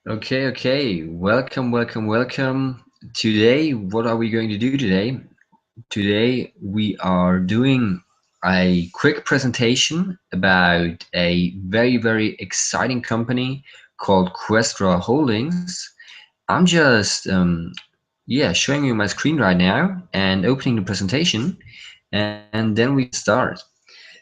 Okay. Welcome. Today, what are we going to do today? Today, we are doing a quick presentation about a very exciting company called Questra Holdings. I'm just, showing you my screen right now and opening the presentation, and then we can start.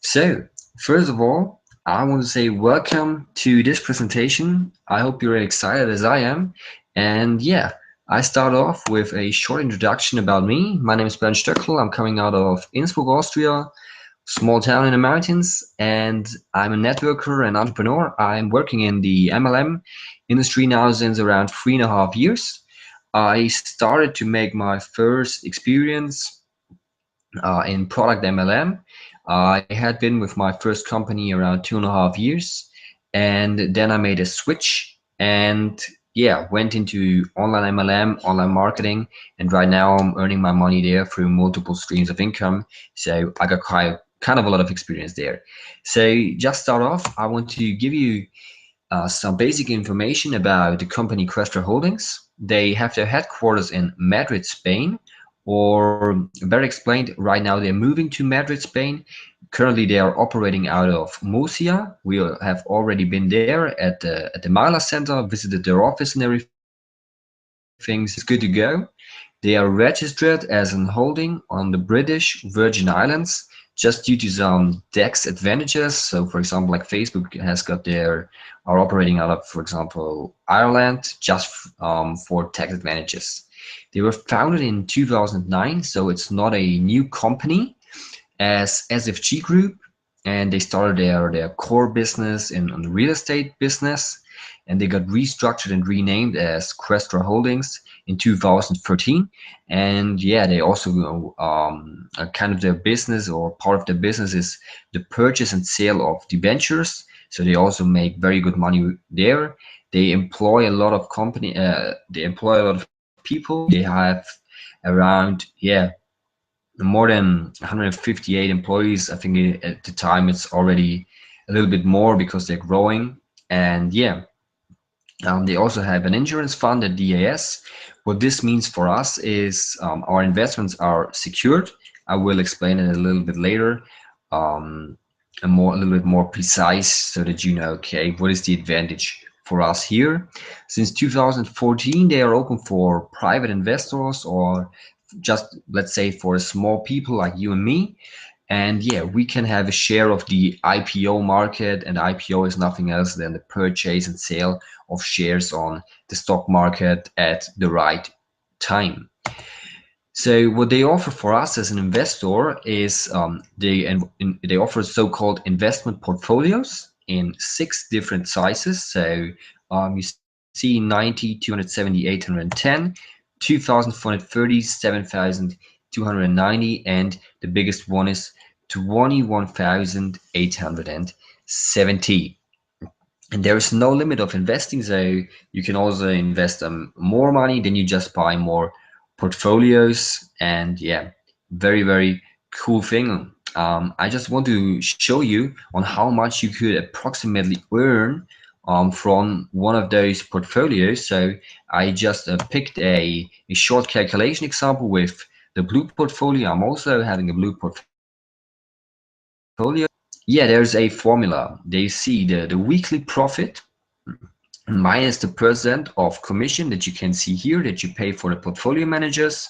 So, first of all, I want to say welcome to this presentation. I hope you're excited as I am. And yeah, I start off with a short introduction about me. My name is Bernd Stöckl. I'm coming out of Innsbruck, Austria, small town in the mountains, and I'm a networker and entrepreneur. I'm working in the MLM industry now since around 3.5 years. I started to make my first experience in product MLM. I had been with my first company around 2.5 years, and then I made a switch and went into online MLM, online marketing, and right now I'm earning my money there through multiple streams of income. So I got quite kind of a lot of experience there. So just start off, I want to give you some basic information about the company Questra Holdings. They have their headquarters in Madrid, Spain, or better explained, right now they're moving to Madrid, Spain. Currently, they are operating out of Murcia. We have already been there at the Mala Center, visited their office and everything. So it's good to go. They are registered as an holding on the British Virgin Islands just due to some tax advantages. So, for example, like Facebook has got their are operating out of, for example, Ireland just for tax advantages. They were founded in 2009, so it's not a new company as SFG Group, and they started their core business in on the real estate business, and they got restructured and renamed as Questra Holdings in 2013. And yeah, they also kind of their business or part of their business is the purchase and sale of debentures. So they also make very good money there. They employ a lot of company. They employ a lot of people. They have around more than 158 employees. I think at the time it's already a little bit more because they're growing. And they also have an insurance fund at DAS. What this means for us is our investments are secured. I will explain it a little bit later, um, a little bit more precise, so that you know, okay, what is the advantage for us here? Since 2014, they are open for private investors or just let's say for small people like you and me. And yeah, we can have a share of the IPO market, and IPO is nothing else than the purchase and sale of shares on the stock market at the right time. So what they offer for us as an investor is they offer so-called investment portfolios in 6 different sizes. So you see 90, 270, 810, 2,430, 7,290, and the biggest one is 21,870. And there is no limit of investing, so you can also invest more money, then you just buy more portfolios. And yeah, very cool thing. I just want to show you on how much you could approximately earn from one of those portfolios. So I just picked a short calculation example with the blue portfolio. I'm also having a blue portfolio. Yeah, there's a formula. They see the weekly profit minus the percent of commission that you can see here that you pay for the portfolio managers.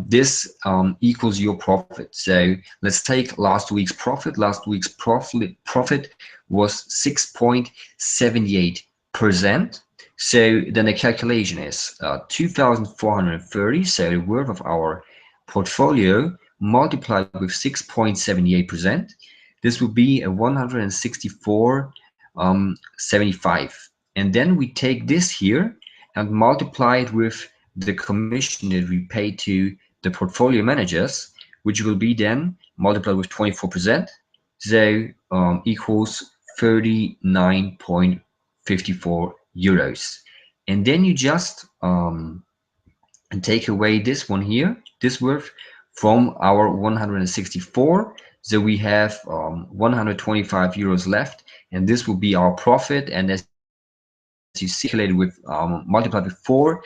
This equals your profit. So let's take last week's profit. Last week's profit was 6.78%. So then the calculation is 2,430, so the worth of our portfolio multiplied with 6.78%. This would be a 164.75. And then we take this here and multiply it with the commission that we pay to the portfolio managers, which will be then multiplied with 24%, so equals 39.54 euros. And then you just take away this one here, this worth from our 164. So we have 125 euros left, and this will be our profit. And as you can see, you see calculated with multiplied with 4.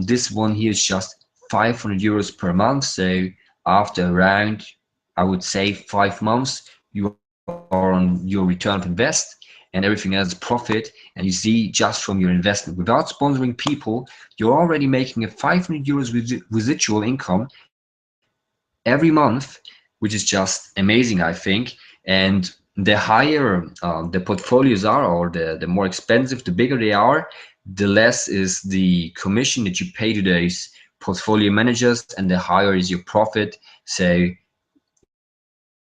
This one here is just 500 euros per month. So after around, I would say 5 months, you are on your return of invest, and everything else is profit. And you see just from your investment, without sponsoring people, you're already making a 500 euros residual income every month, which is just amazing, I think. And the higher the portfolios are, or the more expensive, the bigger they are, the less is the commission that you pay to those portfolio managers, and the higher is your profit. So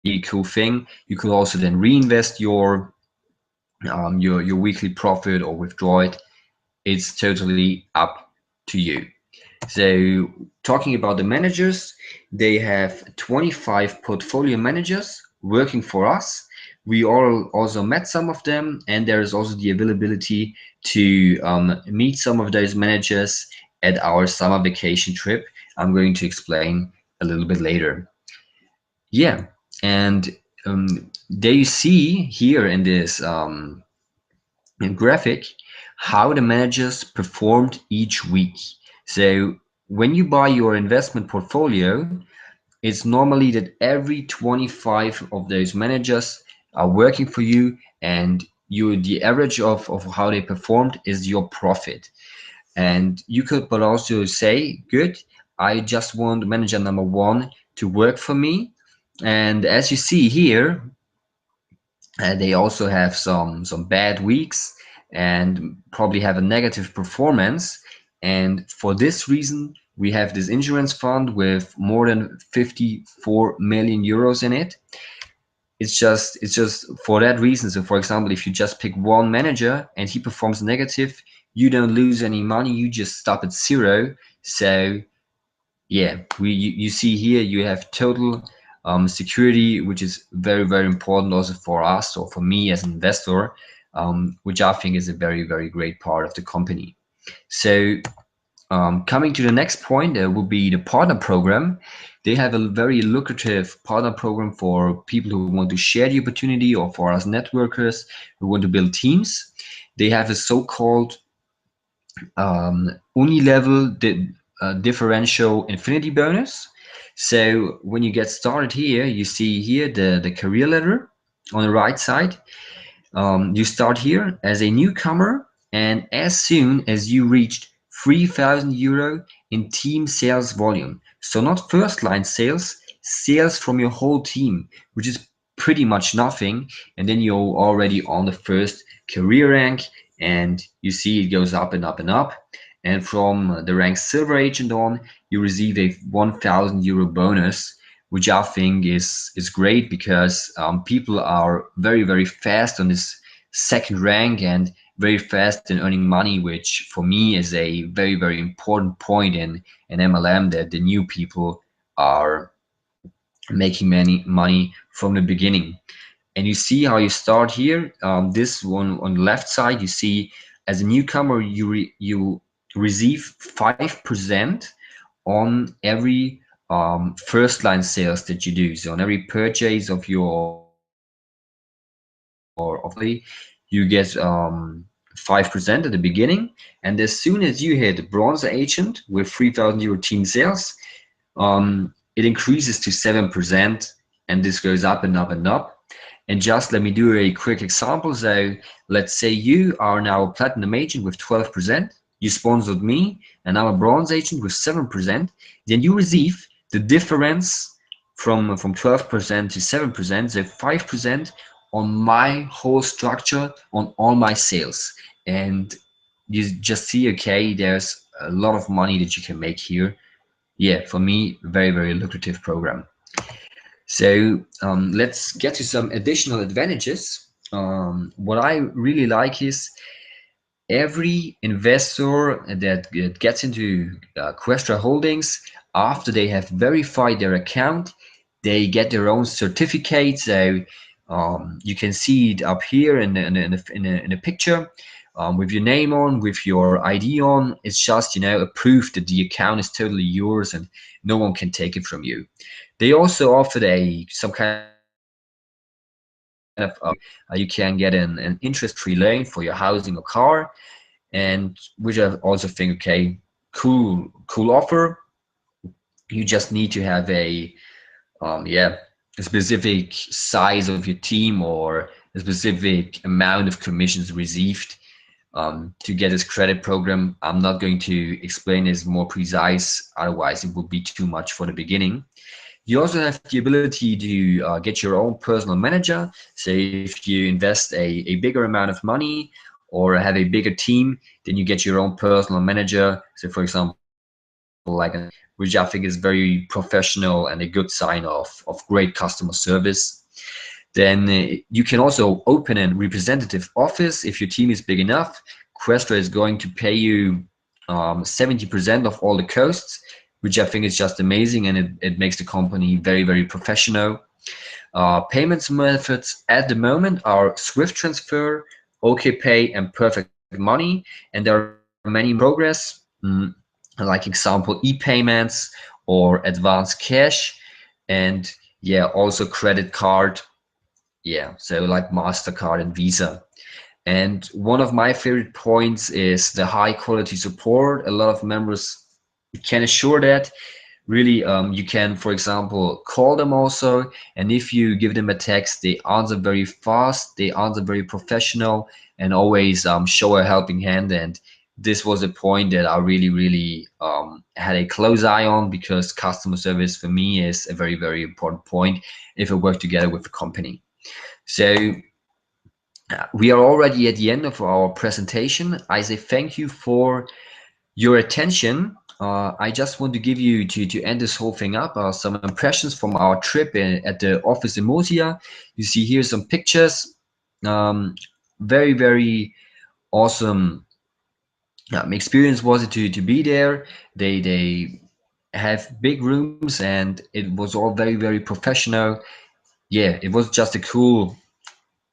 really cool thing. You could also then reinvest your weekly profit or withdraw it. It's totally up to you. So talking about the managers, they have 25 portfolio managers working for us. We all also met some of them, and there is also the availability to meet some of those managers at our summer vacation trip. I'm going to explain a little bit later. Yeah, and there you see here in this graphic how the managers performed each week. So when you buy your investment portfolio, it's normally that every 25 of those managers are working for you, and the average of how they performed is your profit. And you could but also say, good, I just want manager number one to work for me. And as you see here, they also have some bad weeks and probably have a negative performance. And for this reason, we have this insurance fund with more than 54 million euros in it. It's just for that reason. So for example, if you just pick one manager and he performs negative, you don't lose any money, you just stop at zero. So yeah, you see here you have total security, which is very, very important also for us, or for me as an investor, which I think is a very, very great part of the company. So coming to the next point, will be the partner program. They have a very lucrative partner program for people who want to share the opportunity, or for us networkers who want to build teams. They have a so-called uni-level differential infinity bonus. So when you get started here, you see here the career ladder on the right side. You start here as a newcomer, and as soon as you reached 3,000 euro in team sales volume, so not first line sales, sales from your whole team, which is pretty much nothing, and then you're already on the first career rank, and you see it goes up and up and up. And from the rank silver agent on, you receive a 1,000 euro bonus, which I think is great, because people are very, very fast on this second rank and very fast in earning money, which for me is a very, very important point in MLM, that the new people are making many money from the beginning. And you see how you start here. This one on the left side, you see as a newcomer, you receive 5% on every first line sales that you do. So on every purchase of your you get 5% at the beginning. And as soon as you hit bronze agent with 3,000 euro team sales, it increases to 7%, and this goes up and up and up. And just let me do a quick example. So let's say you are now a platinum agent with 12%, you sponsored me, and I'm a bronze agent with 7%, then you receive the difference from 12% to 7%, so 5% on my whole structure, on all my sales. And you just see, okay, there's a lot of money that you can make here. Yeah, for me, very, very lucrative program. So let's get to some additional advantages. What I really like is every investor that gets into Questra Holdings, after they have verified their account, they get their own certificate. So you can see it up here in a picture, with your name on, with your ID on. It's just, a proof that the account is totally yours and no one can take it from you. They also offered some kind of you can get an interest-free loan for your housing or car. and which I also think, okay, cool offer. You just need to have yeah, a specific size of your team or a specific amount of commissions received to get this credit program. I'm not going to explain this more precise, otherwise it would be too much for the beginning. You also have the ability to get your own personal manager. So if you invest a bigger amount of money or have a bigger team, then you get your own personal manager. So for example, like an which I think is very professional and a good sign of great customer service. Then you can also open a representative office if your team is big enough. Questra is going to pay you 70% of all the costs, which I think is just amazing, and it makes the company very, very professional. Payments methods at the moment are Swift transfer, OK Pay, and Perfect Money, and there are many more in progress, like example e-payments or advanced cash, and yeah, also credit card. Yeah, so like MasterCard and Visa. And one of my favorite points is the high quality support. A lot of members can assure that. Really, you can, for example, call them also, and if you give them a text, they answer very fast, they answer very professional, and always show a helping hand. And this was a point that I really, really had a close eye on, because customer service for me is a very, very important point if I work together with a company. So we are already at the end of our presentation. I say thank you for your attention. I just want to give you, to end this whole thing up, some impressions from our trip at the office in Murcia. You see here some pictures. Um, Very, very awesome experience was it to be there. They have big rooms and it was all very, very professional. Yeah, it was just a cool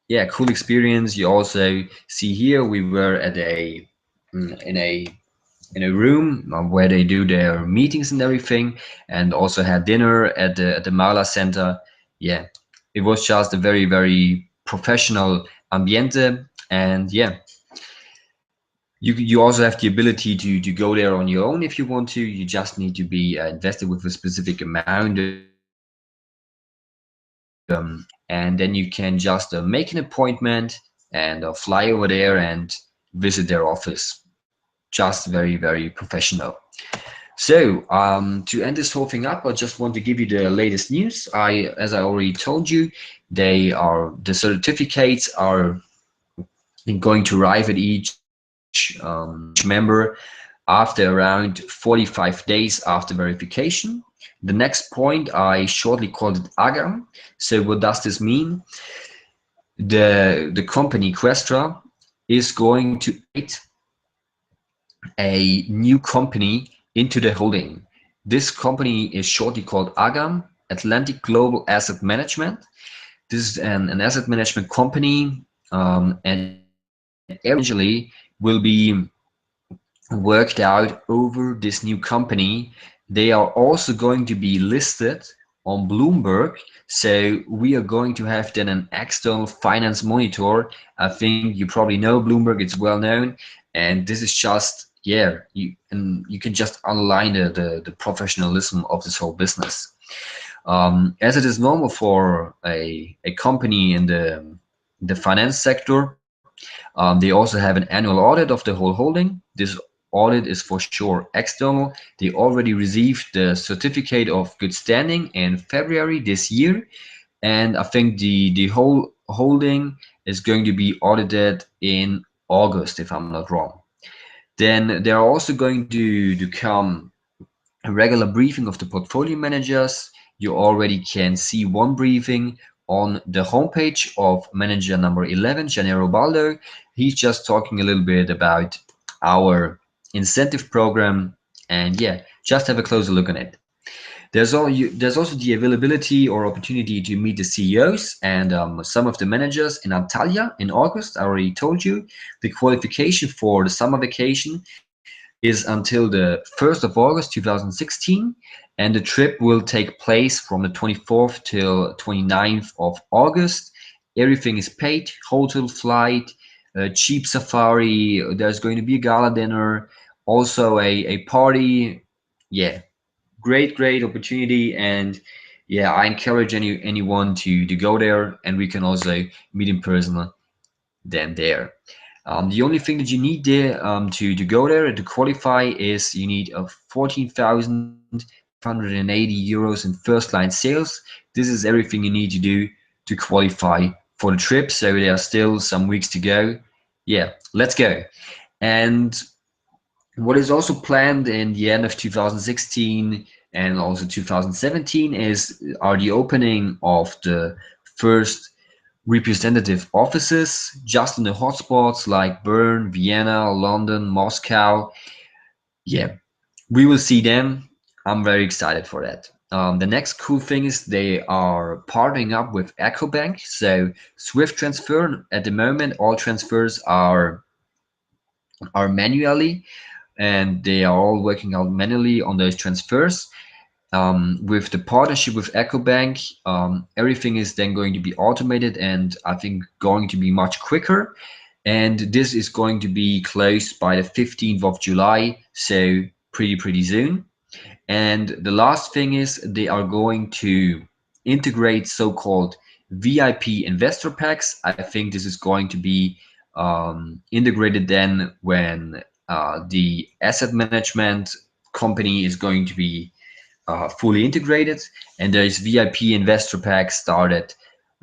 experience. You also see here we were at in a in a room where they do their meetings and everything, and also had dinner at the Mala Center. Yeah, it was just a very, very professional ambiente, and yeah, you also have the ability to go there on your own if you want to. You just need to be invested with a specific amount, and then you can just make an appointment and fly over there and visit their office. Just very, very professional. So to end this whole thing up, I just want to give you the latest news. As I already told you, the certificates are going to arrive at each member after around 45 days after verification. The next point, I shortly called it AGAM. So what does this mean? The company Questra is going to add a new company into the holding. This company is shortly called AGAM, Atlantic Global Asset Management. This is an asset management company, and eventually will be worked out over this new company. They are also going to be listed on Bloomberg. So we are going to have then an external finance monitor. I think you probably know Bloomberg, it's well known. And this is just, yeah, you can just underline the professionalism of this whole business. As it is normal for a company in the finance sector, they also have an annual audit of the whole holding. This audit is for sure external. They already received the certificate of good standing in February this year, and I think the whole holding is going to be audited in August, if I'm not wrong. Then there are also going to come a regular briefing of the portfolio managers. You already can see one briefing on the homepage of manager number 11, Gennaro Baldo. He's just talking a little bit about our incentive program, and yeah, just have a closer look on it. There's also the availability or opportunity to meet the CEOs and some of the managers in Antalya in August. I already told you. The qualification for the summer vacation is until the 1st of August 2016, and the trip will take place from the 24th till 29th of August. Everything is paid, hotel, flight, a cheap safari. There's going to be a gala dinner, also a party. Yeah, great opportunity. And yeah, I encourage anyone to go there, and we can also meet in person then there. The only thing that you need there to go there to qualify is you need a 14,580 euros in first line sales. This is everything you need to do to qualify for the trip. So there are still some weeks to go. Yeah, let's go. And what is also planned in the end of 2016 and also 2017 are the opening of the first representative offices just in the hotspots like Bern, Vienna, London, Moscow. Yeah, we will see them. I'm very excited for that. The next cool thing is they are partnering up with EcoBank. So Swift transfer at the moment, all transfers are manually, and they are all working out manually on those transfers. With the partnership with EcoBank, everything is then going to be automated and I think going to be much quicker. And this is going to be closed by the 15th of July, so pretty soon. And the last thing is they are going to integrate so-called VIP investor packs. I think this is going to be integrated then when the asset management company is going to be fully integrated, and there is VIP investor packs start at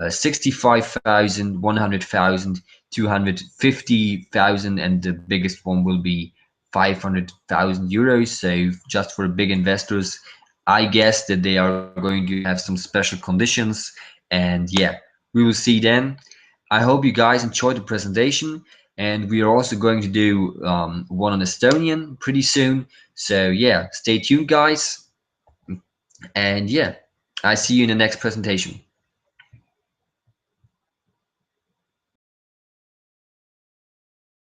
65,000, 100,000, 250,000, and the biggest one will be 500,000 euros. So just for big investors, I guess that they are going to have some special conditions, and yeah, we will see then. I hope you guys enjoyed the presentation, and we are also going to do one on Estonian pretty soon. So yeah, stay tuned, guys. And yeah, I see you in the next presentation.